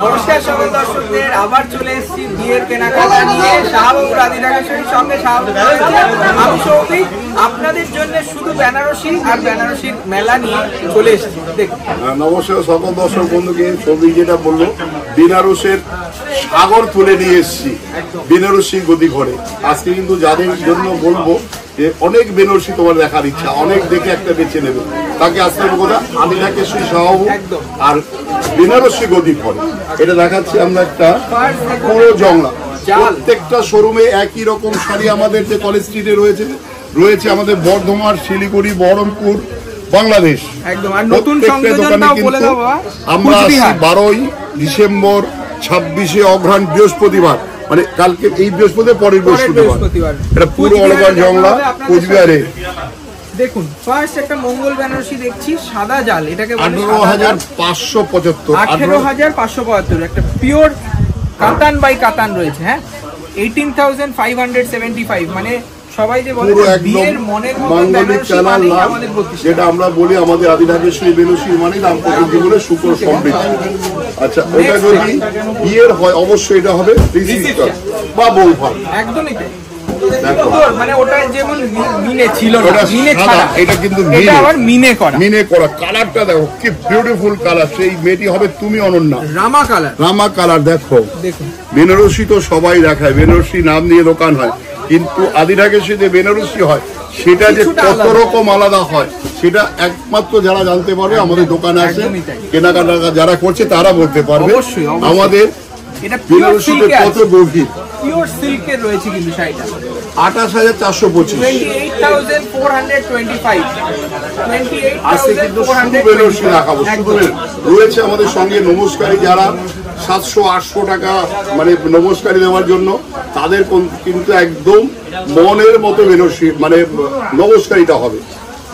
নমস্কার সকল দর্শকদের, আবার চলে এসেছি বিয়ের কেনাকাটা নিয়ে শাহবাবুর আদিরাগেশ্বরীর সঙ্গে। আমি সৌভিক, আপনাদের জন্য শুধু বেনারসি আর বেনারসির মেলা নিয়ে চলে এসেছি। নমস্কার সকল দর্শক বন্ধুকে। সৌভিক যেটা বললো, বেনারসের সাগর তুলে নিয়ে এসেছি বেনারসি গদি ঘরে। আজকে কিন্তু যাদের জন্য বলবো যে অনেক বেনারসি তোমার দেখার ইচ্ছা, অনেক দেখে একটা বেছে নেবে, তাকে আসতে হবে কোথা? আদিরাগেশ্বরী শাহবাবু আর বেনারসি গদি ঘরে। এটা দেখাচ্ছি আমরা একটা পুরো জংলা। প্রত্যেকটা শোরুমে একই রকম শাড়ি আমাদের যে কলেজ স্ট্রিটে রয়েছে আমাদের বর্ধমান, শিলিগুড়ি, বহরমপুর, বাংলাদেশ। আমরা 12ই ডিসেম্বর 26শে অঘ্রাণ বৃহস্পতিবার, মানে কালকে এই বৃহস্পতিবার পরের বৃহস্পতিবার, এটা পুরো অলবান জংলা কোচবিহারে। দেখুন, ফার্স্ট একটা মঙ্গল বেনারসি দেখছি, সাদা জাল, এটাকে 18,575 18,575 একটা পিওর কাতান বাই কাতান রয়েছে। হ্যাঁ, 18,575, মানে সবাই যে বলে বিয়ের মনের মতো বেনারসি মানে আমাদের প্রতিষ্ঠা, যেটা আমরা বলি আমাদের আদিরাগেশ্বরী বেনারসি মানে দাম্পত্য জীবনের সুখ সমৃদ্ধি। আচ্ছা, ওটা যদি বিয়ের হয় অবশ্যই এটা হবে রিসিপ্টার বা বৌভাত। একদমই তাই। মানে ওটা যেমন মিনে ছিল না, মিনে ছাড়া, এটা কিন্তু এটা আবার মিনে করা। মিনে করা কালারটা দেখো কি বিউটিফুল কালার। সেই মেয়েটি হবে তুমি অনন্যা। রামা কালার, রামা কালার। দেখো, দেখুন, বেনারসি তো সবাই দেখায়, বেনারসি নাম নিয়ে দোকান হয়, কিন্তু আদিরাগেশ্বরীতে বেনারসি হয় সেটা যে কত রকম আলাদা হয় সেটা একমাত্র যারা জানতে পারবে আমাদের দোকানে আসে কেনাকাটা যারা করছে তারা বলতে পারবে। আমাদের এটা বেনারসিতে কত গভীর পিওর সিল্কের রয়েছে কিন্তু শাড়িটা। 28,425, 28,425। আজকে কিন্তু শুধু বেনারসি দেখাবো। শুধু রয়েছে আমাদের সঙ্গে নমস্কারী, যারা 700-800 টাকা মানে নমস্কারী দেওয়ার জন্য, তাদের কিন্তু একদম মনের মতো বেনারসি মানে নমস্কারীটা হবে।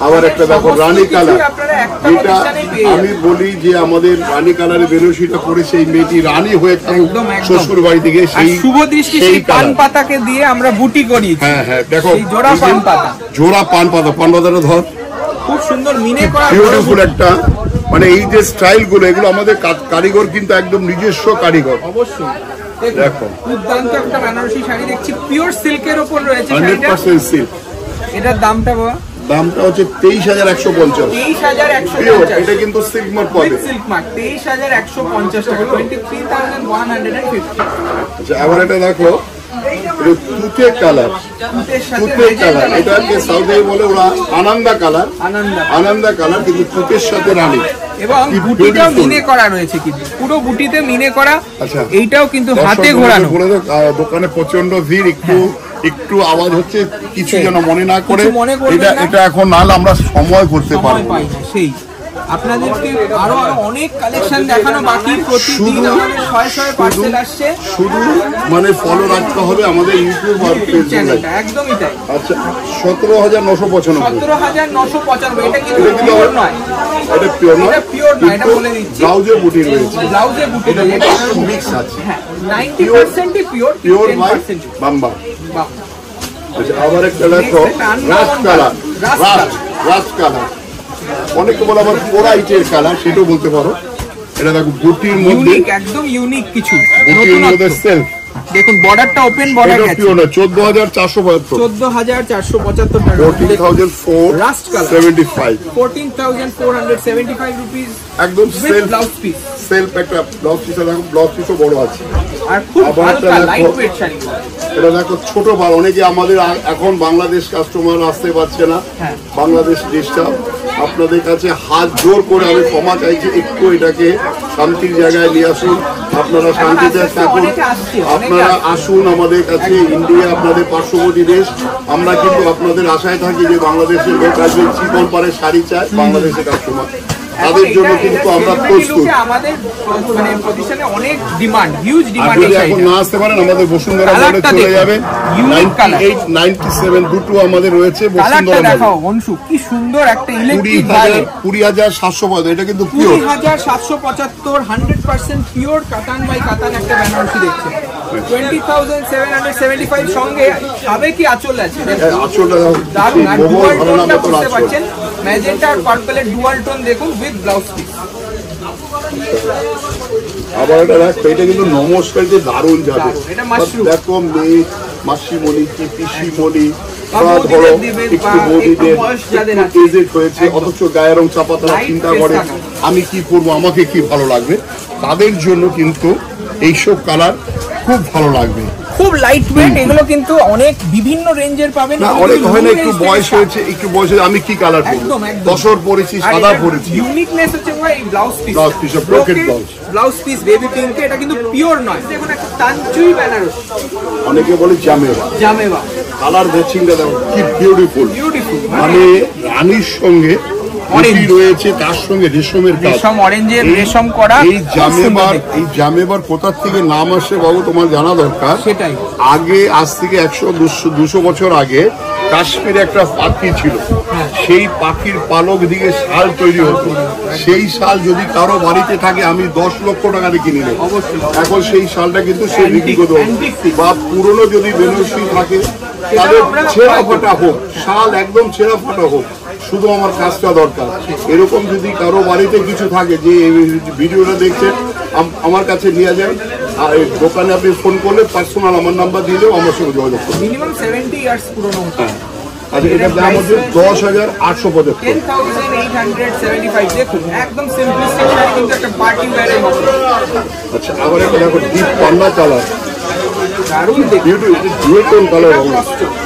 আবার একটা দেখো রানী কালার, যেটা আমি বলি যে আমাদের রানী কালারের বেনারসিটা পরে সেই মেয়েটি রানী হয়ে থাকে শ্বশুর বাড়ি থেকে। সেই শুভ দৃষ্টি সেই পান পাতাকে দিয়ে আমরা বুটি করি। হ্যাঁ হ্যাঁ, দেখো জোড়া পান পাতা, জোড়া পান পাতা, পান পাতাটা ধর, খুব সুন্দর মিনে করা বিউটিফুল একটা। মানে এই যে স্টাইল গুলো, এগুলো আমাদের কারিগর কিন্তু একদম নিজস্ব কারিগর। অবশ্যই। দেখো, দুর্দান্ত একটা বেনারসি শাড়ি দেখছি, পিওর সিল্কের উপর রয়েছে। 100% সিল্ক। এটার দামটা বাবা? দামটা হচ্ছে 23,150। 23,150। এটা কিন্তু সিল্ক মার্ক পাবে। সিল্ক মার্ক 23,150 টাকা, 23,150। আচ্ছা, আবার এটা দেখো, তুতে কালার, তুতে কালার, এটাকে সাউথে বলে ওরা আনন্দা কালার, আনন্দা কালার, কিন্তু তুতের সাথে রানী এবং বুটিটাও মিনে করা রয়েছে, কিন্তু পুরো বুটিতে মিনে করা। আচ্ছা, এইটাও কিন্তু হাতে ঘোরানো। দোকানে প্রচন্ড ভিড়, একটু আওয়াজ হচ্ছে, কিছু যেন মনে না করে। এটা এখন নাহলে আমরা সময় করতে পারবো না। সেই আপনাদেরকে আরো অনেক কালেকশন দেখানো বাকি। প্রতিদিন আমাদের শয়ে পার্সেল আসছে, শুধু মানে ফলো রাখতে হবে আমাদের ইউটিউব আর ফেসবুক। একদমই তাই। আচ্ছা, 17,995। 17,995। এটা কিন্তু পিওর নয়, এটা পিওর নয়, এটা পিওর নয়, এটা বলে দিচ্ছি। ব্লাউজে বুটি রয়েছে, ব্লাউজে বুটি রয়েছে, এটা মিক্স আছে। হ্যাঁ, 90% পিওর, পিওর বাই বাম্বা। আচ্ছা, আবার একটা দেখো রাস্ট কালার, রাস্ট কালার, অনেকে বলে আবার পোড়াইটের কালার, সেটাও বলতে পারো। এটা দেখো বুটির মধ্যে একদম ইউনিক কিছকিছু, বুটির মধ্যে সেলফ। দেখুন বর্ডারটা ওপেন বর্ডার আছে। 14,475 টাকা, 14,475 রাস্ট কালার, 14,475 রুপিস। একদম সেলফ ব্লাউজ পিস, সেলফ একটা ব্লাউজ পিস। দেখো ব্লাউজ পিসও বড় আছে, আর খুব হালকা লাইট ওয়েট শাড়ি। এটা দেখো ছোট বার, অনেকে আমাদের এখন বাংলাদেশ কাস্টমার আসতে পারছে না, বাংলাদেশ দেশটা আপনাদের কাছে হাত জোর করে আমি ক্ষমা চাইছি, একটু এটাকে শান্তির জায়গায় নিয়ে আসুন। আপনারা শান্তিতে থাকুন, আপনারা আসুন আমাদের কাছে। ইন্ডিয়া আপনাদের পার্শ্ববর্তী দেশ, আমরা কিন্তু আপনাদের আশায় থাকি যে বাংলাদেশের লোক আসবে, চিকন পারে শাড়ি চায় বাংলাদেশের কাস্টমার, তাদের জন্য কিন্তু আমরা প্রস্তুত। আমাদের মানে প্রতিষ্ঠানে অনেক ডিমান্ড, হিউজ ডিমান্ড। যদি এখন না আসতে পারেন আমাদের বসুন্ধরা মলে চলে যাবে। 98, 97 দুটো আমাদের রয়েছে বসুন্ধরা মলে। দেখাও অংশু, কি সুন্দর একটা ইলেকট্রিক বাল্ব। 20,775। এটা কিন্তু পিওর 20,775, 100% পিওর কাতান বাই কাতান একটা বেনারসি দেখছেন। 20,775 সঙ্গে সাবে কি আঁচল আছে, আঁচলটা দারুণ। আর ডুয়াল টোনটা বুঝতে পারছেন, ম্যাজেন্টা আর পার্পলের ডুয়াল টোন দেখুন উইথ ব্লাউজ পিস। আবার এটা রাখ, এটা কিন্তু নমস্কার যে দারুণ যাবে। এটা মাশরুম। দেখো মেয়ে মাসিমণি কি পিসিমণি বা ধরো বৌদিদের দিবেন, একটু বা বৌদিদের একটু বয়স যাদের আছে। এজেড হয়েছে, অথচ গায়ের রং চাপা, তারা Light চিন্তা face করে থাকা। আমি কি করবো, আমাকে কি ভালো লাগবে, তাদের জন্য কিন্তু এইসব কালার খুব ভালো লাগবে। খুব লাইট ওয়েট, এগুলো কিন্তু অনেক বিভিন্ন রেঞ্জের পাবেন। না অনেক হয় না, একটু বয়স হয়েছে, একটু বয়স হয়েছে, আমি কি কালার করবো, একদম, একদম। দশর পরেছি, সাদা পরেছি। ইউনিকনেস হচ্ছে ভাই blouse piece, Blouse piece, brocade blouse। Blouse piece baby পিঙ্কে, এটা কিন্তু পিওর নয়। দেখুন একটা তানচুই বেনারসি অনেকে বলে জামেবা, জামেবা, কালার ম্যাচিংটা দেখো কি বিউটিফুল। বিউটিফুল। মানে রানীর সঙ্গে Orange। বুটি রয়েছে, তার সঙ্গে রেশমের কাজ, রেশম অরেঞ্জের এই- রেশম করা। এই জামেবার, এই জামেবার কোথা থেকে নাম আসে বাবু তোমার জানা দরকার। সেটাই। আগে আজ থেকে 100-200 বছর আগে কাশ্মীরে একটা পাখি ছিল, সেই পাখির পালক দিয়ে শাল তৈরি হতো। সেই শাল যদি কারো বাড়িতে থাকে আমি 10 লক্ষ টাকা দিয়ে কিনে নেব। অবশ্যই। এখন সেই শালটা কিন্তু সে বিক্রি করতে হবে। Antique। বা পুরনো যদি বেনারসি থাকে তাদের আমরা ছেঁড়া ফাটা হোক, শাল একদম ছেঁড়া ফাটা হোক, শুধু আমার কাজটা দরকার। এরকম যদি কারো বাড়িতে কিছু থাকে, যে এই ভিডিওটা দেখছেন আমার কাছে নিয়ে যান, আর এই দোকানে আপনি ফোন করলে পার্সোনাল আমার নাম্বার দিলেও আমার সঙ্গে যোগাযোগ করবেন। মিনিমাম 70 ইয়ার্স পুরনো হচ্ছে। আচ্ছা, এটার দাম হচ্ছে 10,875। 10,875। দেখুন একদম সিম্পলিস্টিক শাড়ি, কিন্তু একটা পার্টি ওয়্যারের মতো। আচ্ছা, আবার একটা দেখো ডিপ পান্না কালার, দারুণ দেখুন। বিউটি, ডুয়েটন কালার,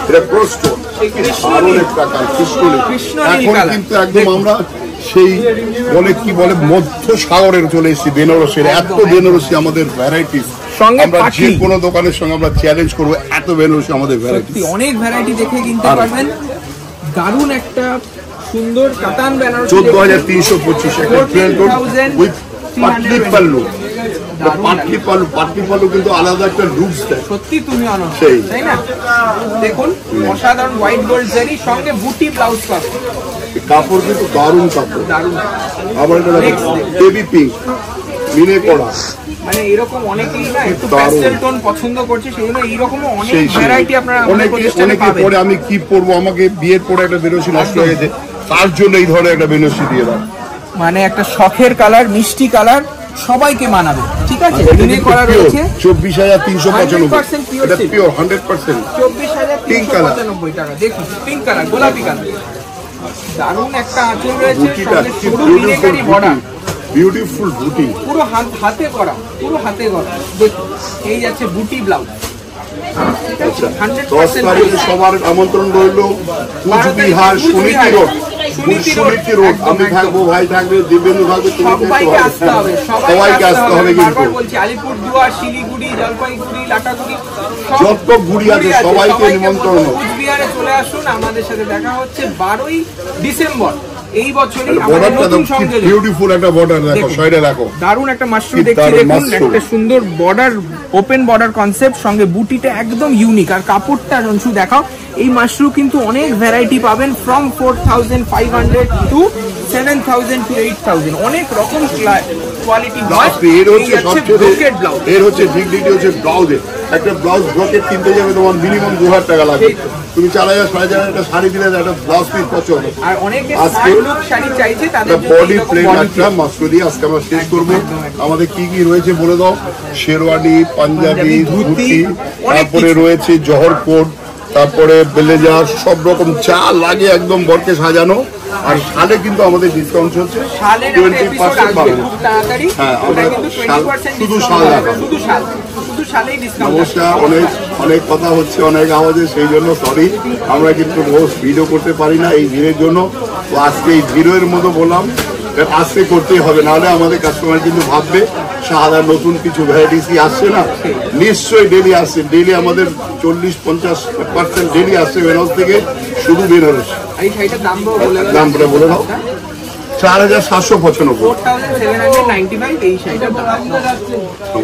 এটা প্রস্ট এই কৃষ্ণ দারুণ একটা কালার, কৃষ্ণলি। কৃষ্ণনীল এখন কালার। কিন্তু একদম আমরা সেই বলে কি বলে মধ্য সাগরের চলে এসেছি বেনারসের। এত বেনারসি আমাদের ভ্যারাইটিস, সঙ্গে আমরা পাখি। যে কোনো দোকানের সঙ্গে আমরা চ্যালেঞ্জ করবো, এত বেনারসি আমাদের ভ্যারাইটিস। সত্যি অনেক ভ্যারাইটি দেখে কিনতে আর- পারবেন। দারুণ একটা সুন্দর কাতান বেনারসি। 14,325 একটা train road with Patli pallu. Patli pallu কিন্তু আলাদা একটা লুকস দেয়। সত্যি তুমি অনন্য, সেই। তাই না? দেখুন অসাধারণ হোয়াইট গোল্ড জারি, সঙ্গে বুটি ব্লাউজ পাবে। এই কাপড় কিন্তু দারুণ কাপড়। দারুণ। আবার এটা দেখো বেবি পিঙ্ক, মিনে করা, মানে এরকম অনেকেই না একটু দারুণ। প্যাস্টেল টোন পছন্দ করছে, সেই জন্য এইরকমও অনেক সেই ভ্যারাইটি আপনারা আমাদের অনেকে প্রতিষ্ঠানে অনেকে পাবেন। পরে আমি কি পরবো, আমাকে বিয়ের পরে একটা বেনারসি নষ্ট হয়ে গেছে, তার জন্য এই ধরনের একটা বেনারসি দিয়ে দাও। মানে একটা শখের কালার, মিষ্টি কালার, সবাইকে মানাবে। ঠিক আছে, মিনে করা রয়েছে 24,395। 100% pure এটা silk। পিওর 100%। 24,395 টাকা। দেখুন পিঙ্ক কালার, গোলাপি কালার, দারুণ একটা আঁচল রয়েছে, বুটিটা সঙ্গে কি সরু বিউটিফুল মিনেকারি বর্ডার, বিউটিফুল বুটি। পুরো হাতে করা, পুরো হাতে করা। দেখুন এই যাচ্ছে বুটি ব্লাউজ। আচ্ছা, 100% 10 তারিখে সবার আমন্ত্রণ রইল, কুচবিহার সুনীতি রোড, সুনীতি রোড। আমি থাকবো, ভাই থাকবে, দিব্যেন্দু থাকবে, তুমি সবাইকে আসতে হবে, সবাইকে আসতে হবে কিন্তু। বারবার বলছি, আলিপুরদুয়ার, শিলিগুড়ি, জলপাইগুড়ি, লাটাগুড়ি, যত গুড়ি আছে সবাইকে নিমন্ত্রণ। বলবো কুচবিহারে চলে আসুন, আমাদের সাথে দেখা হচ্ছে 12ই ডিসেম্বর এই বছরই আমাদের বর্ডারটা নতুন দেখো, সংযোজন। বিউটিফুল একটা বর্ডার দেখো, দেখুন। সাইডে দেখো দারুণ একটা মাশরুম কি দেখছি, দারুণ দেখুন মাশরুম। একটা সুন্দর বর্ডার, ওপেন বর্ডার কনসেপ্ট, সঙ্গে বুটিটা একদম ইউনিক, আর কাপড়টা রঞ্জু দেখাও। এই মাশরুম কিন্তু অনেক ভ্যারাইটি পাবেন, ফ্রম 4,500 টু 7,000 টু 8,000, অনেক রকম কোয়ালিটি ব্লাউজ। এর হচ্ছে সবচেয়ে, ব্লাউজ এর হচ্ছে ডিগনিটি হচ্ছে ব্লাউজে। একটা ব্লাউজ ব্রকেট কিনতে যাবে তোমার মিনিমাম 2,000 টাকা লাগবে। তুমি 4,000 5,000 একটা শাড়ি দিলে একটা ব্লাউজ পিস পছন্দ। আর অনেকে আজকে স্মার্ট লুক শাড়ি চাইছে, তাদের জন্য বডি এরকম প্লেন body একটা মাস্ক দিয়ে আজকে আমরা শেষ করবো। একদম, একদম। আমাদের কি কি রয়েছে বলে দাও। শেরওয়ানি, পাঞ্জাবি, ধুতি, ধুতি, অনেক তারপরে কিছু। রয়েছে জহর কোট, তারপরে ব্লেজার, সব রকম যা লাগে একদম বরকে সাজানো। আর শালে কিন্তু আমাদের ডিসকাউন্ট চলছে শালের একটা এপিসোড 20% আসবে বাড়বে। খুব তাড়াতাড়ি। হ্যাঁ, ওটা আমরা কিন্তু শাল, 20% শুধু ডিসকাউন্ট শাল পাবেন। রাখা। শুধু শালেই ডিসকাউন্ট। নমস্কার, অনেক অনেক কথা হচ্ছে, অনেক আওয়াজে, সেই জন্য সরি। আমরা কিন্তু রোজ ভিডিও করতে পারি না এই ভিড়ের জন্য। তো আজকে এই ভিডিওর মতো বললাম, আজকে করতেই হবে, নাহলে আমাদের কাস্টমার কিন্তু ভাববে সাদা নতুন কিছু ভ্যারাইটিস আসছে না। নিশ্চয়ই ডেলি আসছে, ডেলি আমাদের 40-50% ডেলি আসছে বেনারস থেকে, শুধু বেনারস। এই শাড়িটার দাম বলে দামটা বলে দাও। 4,795। 4,795 এই শাড়িটার দাম।